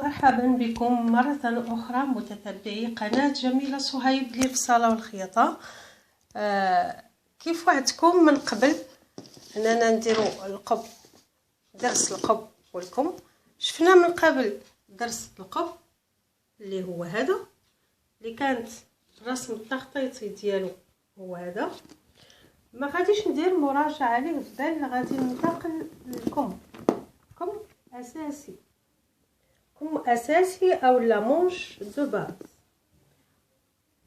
مرحبا بكم مرة أخرى متتبعي قناة جميلة صهيب للصالة والخياطة. كيف وعدتكم من قبل أننا نديرو القب، درس القب والكم. شفنا من قبل درس القب اللي هو هذا، اللي كانت الرسم التخطيطي ديالو هو هذا. ما غاديش ندير مراجعة عليه بل غادي ننتقل للكم. كم أساسي، كم أساسي أو لا مونش دو باز،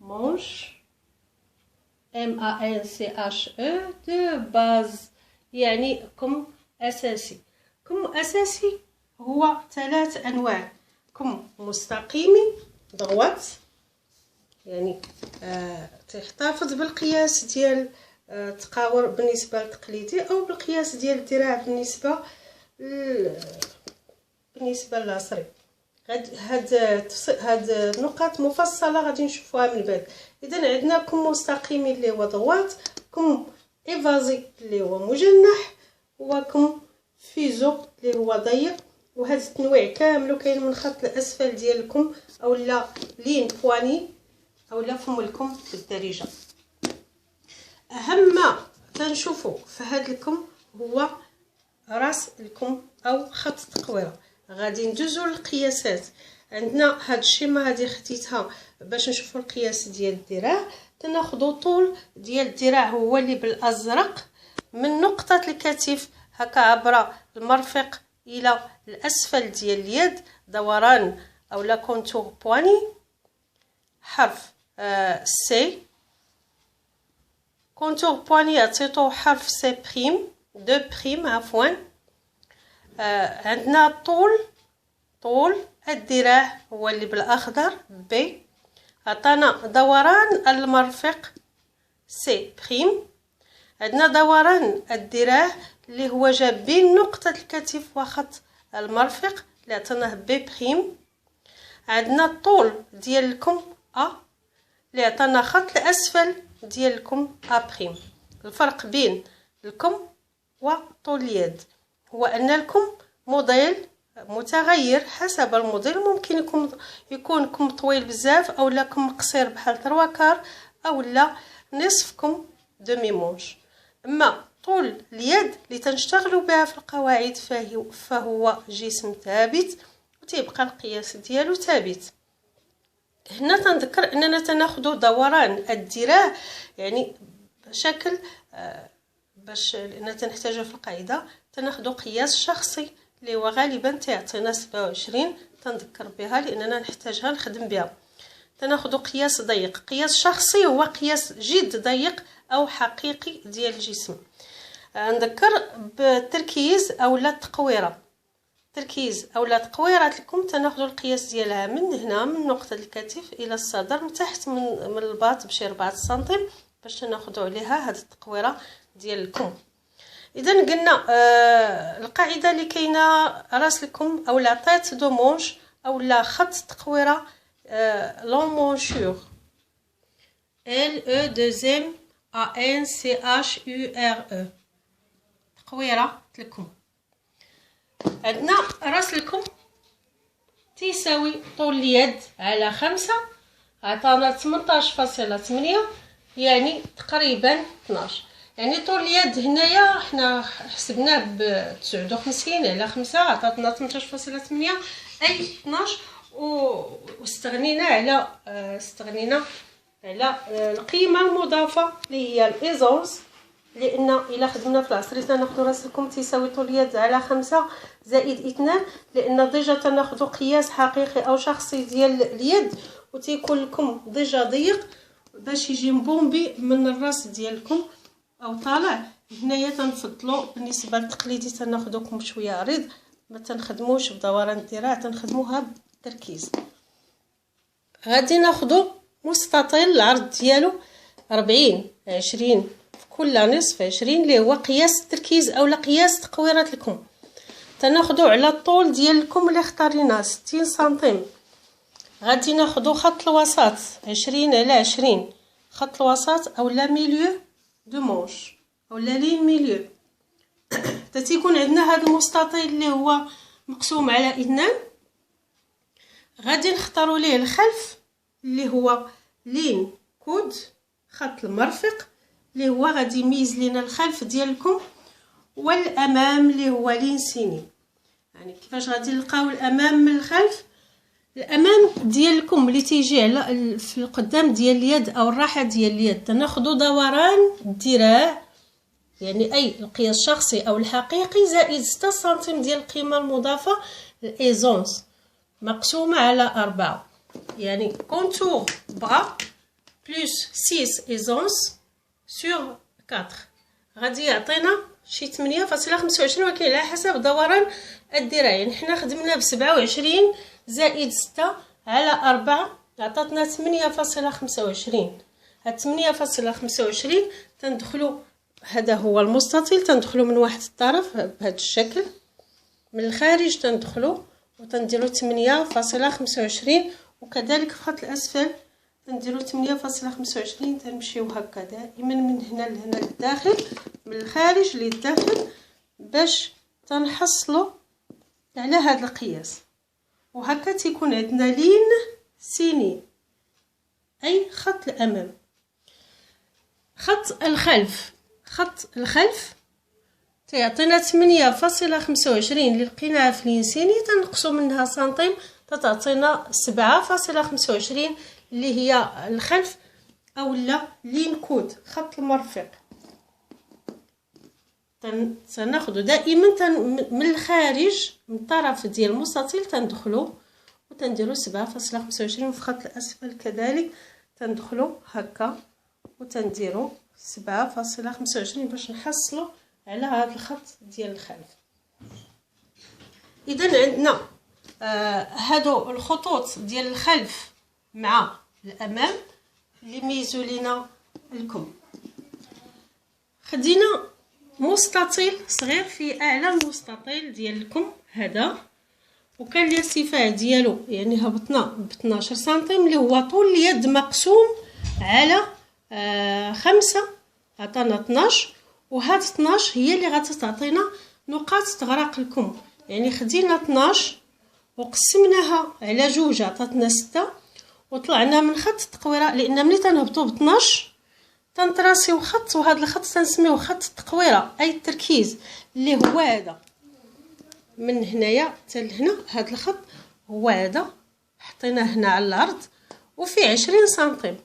مونش MANCHE دو باز، يعني كم أساسي. كم أساسي هو 3 أنواع: كم مستقيمي ضغوات، يعني تحتفظ بالقياس ديال التقاور بالنسبة للتقليدي، أو بالقياس ديال الذراع بالنسبة للعصري. هاد النقاط مفصلة غادي نشوفوها من بعد. إذا عندنا كم مستقيمي اللي هو ضغوات، كم إيفازي اللي هو مجنح، وكم فيزو اللي هو ضيق. وهاد التنويع كامل كاين من خط الأسفل ديال الكم أولا لين بواني أولا فم الكم بالدارجة. أهم ما تنشوفو في هاد الكم هو راس الكم أو خط التقويرة. غادي ندوزو للقياسات. عندنا هاد الشيما هادي خديتها باش نشوفو القياس ديال الذراع. تناخدو طول ديال الذراع هو اللي بالازرق من نقطة الكتف هكا عبر المرفق الى الاسفل ديال اليد، دوران اولا كونتور بواني، حرف سي. كونتور بواني عطيتو حرف سي بريم، دو بريم عفوا. عندنا طول الذراع هو اللي بالاخضر بي. عطانا دوران المرفق سي بريم. عندنا دوران الذراع اللي هو جاب بين نقطة الكتف وخط المرفق اللي عطاناه بي بريم. عندنا الطول ديال الكم ا اللي عطانا خط الاسفل ديال الكم ا بريم. الفرق بين الكم وطول اليد هو ان الكم موديل متغير حسب الموديل. ممكن يكون كم طويل بزاف او لا كم قصير بحال 3 كار او لا نصف كم دومي مونش. اما طول اليد اللي تنشتغلوا بها في القواعد فهو جسم ثابت وتيبقى القياس ديالو ثابت. هنا تنذكر اننا تناخذ دوران الذراع يعني بشكل باش لان تنحتاجه في القاعده. تناخذ قياس شخصي اللي هو غالبا تيعطينا 27. تنذكر بها لاننا نحتاجها نخدم بها. تناخذ قياس ضيق. قياس شخصي هو قياس جد ضيق او حقيقي ديال الجسم. نذكر بالتركيز اولا التقويره. تركيز اولا تقويره لكم تناخذ القياس ديالها من هنا من نقطه الكتف الى الصدر من تحت من الباط بشي 4 سنتيم باش تناخذوا عليها هذه التقويره ديال الكم. اذا قلنا القاعده اللي كاينه راس الكم اولا طيت دو مونش اولا خط التقويره لونمونشور ال او 2 ام ا ان سي اش يو ار او تقويره الكم. عندنا راس الكم تيساوي طول اليد على 5 عطانا 18.8 يعني تقريبا 12. يعني طول اليد هنايا حنا حسبناه ب 59 على 5 عطاتنا 18.8 اي 12. واستغنينا على القيمه المضافه اللي هي الايزونس، لان الا خدمنا في العصري تناخذ راس الكم تيساوي طول اليد على 5 زائد 2 لان ديجا تناخذ قياس حقيقي او شخصي ديال اليد وتيكون الكم ديجا ضيق باش يجي مبومبي من الراس ديالكم او طالع. هنايا تنفضلوا بالنسبه للتقليدي تناخذوكم شويه عريض، ما تنخدموش بدوران الذراع، تنخدموها بالتركيز. غادي ناخذوا مستطيل العرض ديالو 40 20 في كل نصف 20 اللي هو قياس التركيز اولا قياس تقويره الكم. تناخذوا على الطول ديال الكم اللي اختاريناه 60 سنتيم. غادي ناخذوا خط الوسط 20 على 20 خط الوسط اولا ميليو دو مونش اولا لين ميليو. تيكون عندنا هذا المستطيل اللي هو مقسوم على 2 غادي نختاروا ليه الخلف اللي هو لين كود خط المرفق اللي هو غادي يميز لينا الخلف ديالكم، والامام اللي هو لين سيني. يعني كيفاش غادي نلقاو الامام من الخلف؟ الامام ديالكم اللي تيجي على في القدام ديال اليد او الراحه ديال اليد، تناخذوا دوران الذراع، يعني اي القياس الشخصي او الحقيقي زائد 6 سنتيم ديال القيمه المضافه الايزونس مقسومه على 4، يعني كونتور بغا بلس 6 ايزونس سور 4 غادي يعطينا شي 8.25، ولكن على حسب دوران الذراع. يعني حنا خدمنا ب 27 زائد 6 على 4 عطاتنا 8.25. هاد 8.25 تندخلوا، هذا هو المستطيل، تندخلوا من واحد الطرف بهذا الشكل، من الخارج تندخلوا وتنديروا 8.25، وكذلك في الخط الاسفل تنديروا 8.25. تنمشيو هكا دائما من هنا لهنا للداخل، من الخارج للداخل، باش تنحصلوا على هذا القياس. وهكا تيكون عندنا لين سيني اي خط الامام. خط الخلف تيعطينا 8.25 اللي لقيناها في لين سيني، تنقصوا منها سنتيم تعطينا 7.25 اللي هي الخلف او لا لين كود خط المرفق. تناخذ دائما من الخارج من الطرف ديال المستطيل تندخلوا وتنديروا 7.25، وفي الخط الاسفل كذلك تندخلوا هكا وتنديروا 7.25 باش نحصلوا على هذا الخط ديال الخلف. اذا عندنا هادو الخطوط ديال الخلف مع الامام اللي ميزوا لينا الكم. خدينا مستطيل صغير في اعلى المستطيل ديال الكم هذا، وكان الارتفاع ديالو يعني هبطنا ب 12 سنتيم اللي هو طول اليد مقسوم على 5 عطانا 12، وهاد 12 هي اللي غتعطينا نقاط تغرق الكم. يعني خدينا 12 وقسمناها على 2 عطاتنا 6، وطلعنا من خط التقويره، لان ملي تنهبطوا ب 12 تنتراسيو خط، وهذا الخط تنسميوه خط التقويره اي التركيز اللي هو هذا من هنايا حتى لهنا. هذا الخط هو هذا حطيناه هنا على الارض، وفي 20 سنتيم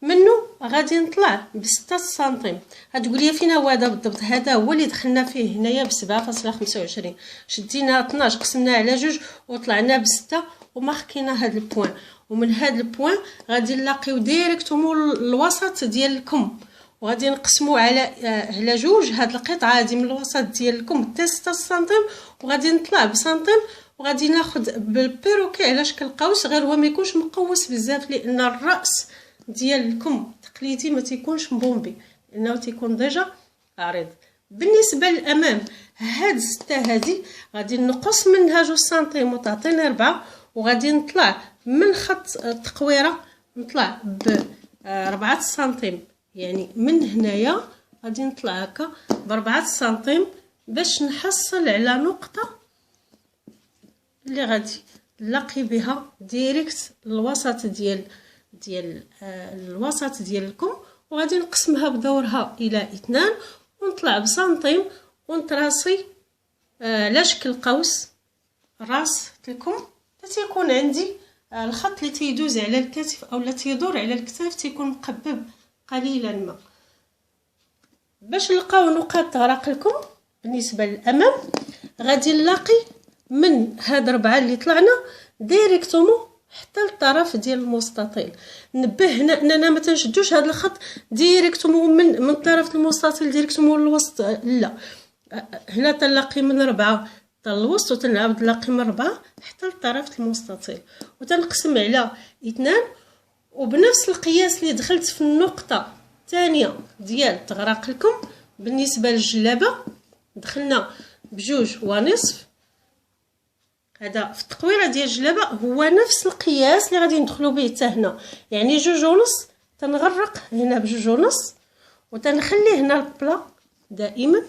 منه غادي نطلع ب 6 سنتيم. غتقول لي فين هو هذا بالضبط؟ هذا هو اللي دخلنا فيه هنايا ب 7.25، شدينا 12 قسمناه على 2 وطلعنا ب 6 وماركينا هذا البوين، ومن هذا البوين غادي نلاقيو ديريكتومون الوسط ديال الكم، وغادي نقسموا على 2 هاد القطعه هذه من الوسط ديال الكم حتى 6 سنتيم، وغادي نطلع بسنتيم، وغادي ناخذ بالبيروكي على شكل قوس، غير هو ما يكونش مقوس بزاف لان الراس ديال الكم التقليدي ما تيكونش مبومبي لانه تيكون ديجا عريض. بالنسبه للامام هاد 6 هذه غادي نقص منها 2 سنتيم وتعطينا 4، وغادي نطلع من خط التقويره نطلع ب 4 سنتيم، يعني من هنايا غادي نطلع هكا ب 4 سنتيم باش نحصل على نقطه اللي غادي نلاقي بها ديريكت الوسط ديال الوسط ديالكم، وغادي نقسمها بدورها الى 2 ونطلع بسنتيم ونتراسي على شكل قوس راس الكم. تيكون عندي الخط اللي تيدوز على الكتف او اللي تيدور على الكتاف تيكون مقبب قليلا ما. باش نلقاو نقاط تغرق لكم بالنسبه للامام غادي نلاقي من هاد 4 اللي طلعنا ديريكتومون حتى الطرف ديال المستطيل. نبه هنا اننا ما تنشدوش هذا الخط ديريكتومون من طرف المستطيل ديريكتومون للوسط، لا، هنا تنلاقي من 4 حتى الوسط، وتنعاود نلاقي من 4 حتى لطرف المستطيل، وتنقسم على 2. وبنفس القياس اللي دخلت في النقطه الثانيه ديال تغرق لكم بالنسبه للجلابه دخلنا ب2.5. هذا في التقويره ديال الجلابه هو نفس القياس اللي غادي ندخلوا به حتى هنا، يعني 2.5 تنغرق هنا ب2.5 وتنخلي هنا البلا، دائما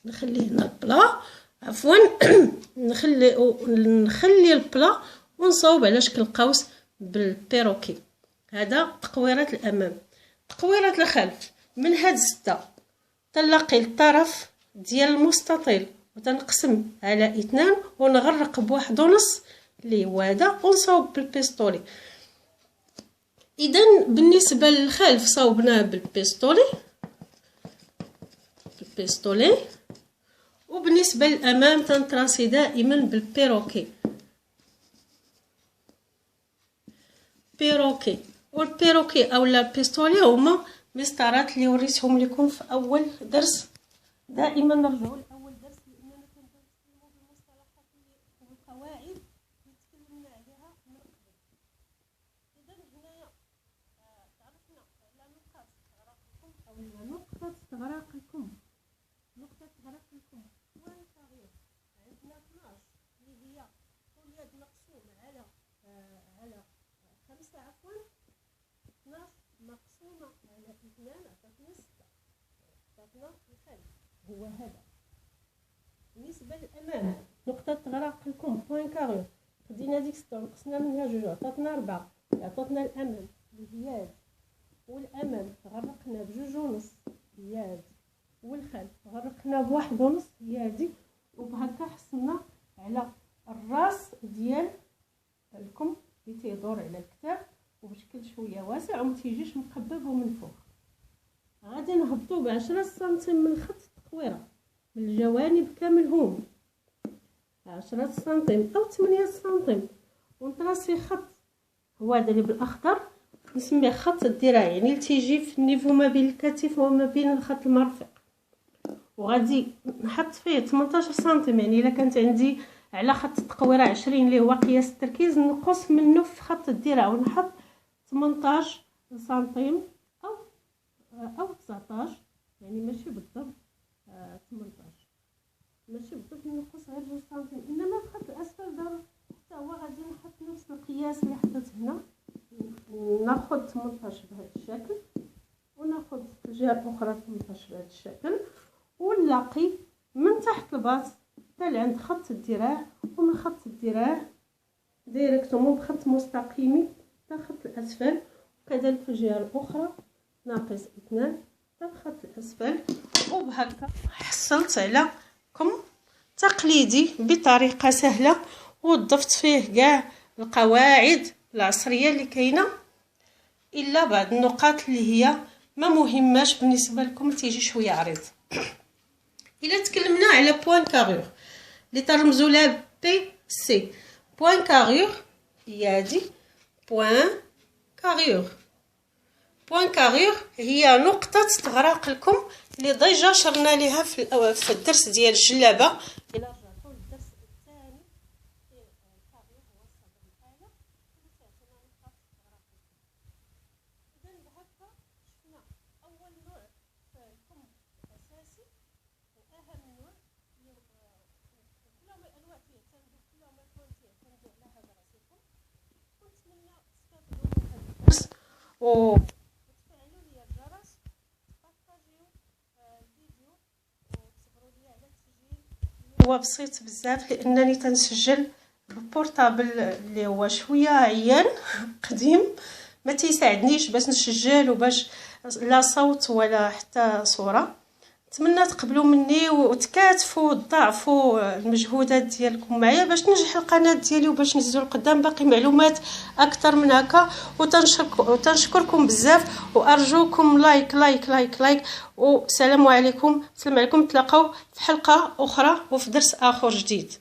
نخلي هنا البلا، عفوا نخلي البلا ونصاوب على شكل قوس بالبيروكي. هذا تقويرات الامام. تقويرات الخلف من هاد 6 تنلاقي الطرف ديال المستطيل وتنقسم على 2 ونغرق بواحد ونص اللي هو هذا ونصاوب بالبيستولي. اذا بالنسبه للخلف صاوبناه بالبيستولي وبالنسبه للامام تنتراسي دائما بالبيروكي. والبيروكي اولا البيستولي هما مسطرات اللي وريتهم لكم في اول درس. دائما نرجعوا لاول درس لاننا كنتكلموا بالمصطلحات والقواعد اللي تكلمنا عليها من قبل. اذا هنايا تعرفنا على نقاط استغراقكم اولا نقطه استغراقكم وين صغير عندنا 12 اللي هي كل يد مقسوم على 5 عفوا 12 مقسومه على 2 عطاتنا 6 عطاتنا الخلف هو هذا. بالنسبه للامام نقطه تغرق لكم بوين كارو خدينا ديك 6 ونقصنا منها 2 عطاتنا 4 عطاتنا الامام الياد والامام غرقنا ب2 ونص ياد والخلف غرقنا بواحد ونص يادي. وبهكا حصلنا على الراس ديال الكم اللي تيدور على الكتاب وبشكل شويه واسع وما تيجيش مقبب ومن فوق. غادي نهبطوا ب10 سنتيم من خط التقويره من الجوانب كاملهم 10 سنتيم او 8 سنتيم ونتراسي خط هو هذا اللي بالاخضر نسميه خط الذراع يعني اللي تيجي في النيفو ما بين الكتف وما بين الخط المرفق. وغادي نحط فيه 18 سنتيم يعني الا كانت عندي على خط التقويره 20 اللي هو قياس التركيز نقص منه في خط الذراع ونحط 18 سنتيم او 19 يعني ماشي بالضبط 18 ماشي بالضبط نقص غير 2 سنتيم. انما في خط الاسفل دابا حتى هو غادي نحط نفس القياس اللي حطيت هنا. ناخذ 18 بهذا الشكل وناخذ الجهه الاخرى 18 بهذا الشكل ونلاقي من تحت الباط حتى لعند خط الذراع ومن خط الذراع ديريكتومون بخط مستقيم حتى خط الاسفل وكذلك في الجهه الاخرى ناقص 2 حتى خط الاسفل. وبهكا حصلت على كم تقليدي بطريقه سهله وضفت فيه كاع القواعد العصريه اللي كاينه الا بعض النقاط اللي هي ما مهماش بالنسبه لكم تيجي شويه عريض. الا تكلمنا على بوين كارور اللي ترمزوا لها بي سي. بوين كارور هي هذه بوين كارور هي نقطه تغرق لكم اللي ديجا شرنا ليها في الدرس ديال الجلابه. الا رجعتوا للدرس الثاني الكارور هو الصدر الاعلى اللي تعطينا نقاط تغرق لكم. اذا بهكا شفنا اول نوع في الكم الاساسي واهم نوع كلهم الانواع تيعتمدوا كلهم الكون تيعتمدوا على هذا راسكم. ونتمنى تستافدوا من هذا الدرس وتفعلوا لي الجرس بارطاجيو الفيديو وتصبروا لي على التسجيل. هو بسيط بزاف لانني تنسجل بالبورطابل اللي هو شويه عيان قديم ما تيساعدنيش باش نسجل وباش لا صوت ولا حتى صوره. نتمنى تقبلوا مني وتكاتفوا وتضاعفوا المجهودات ديالكم معايا باش تنجح القناه ديالي وباش نزيدوا لقدام باقي معلومات اكثر من هكا. وتنشكركم بزاف وارجوكم لايك لايك لايك لايك. والسلام عليكم. السلام عليكم. نتلاقاو في حلقه اخرى وفي درس اخر جديد.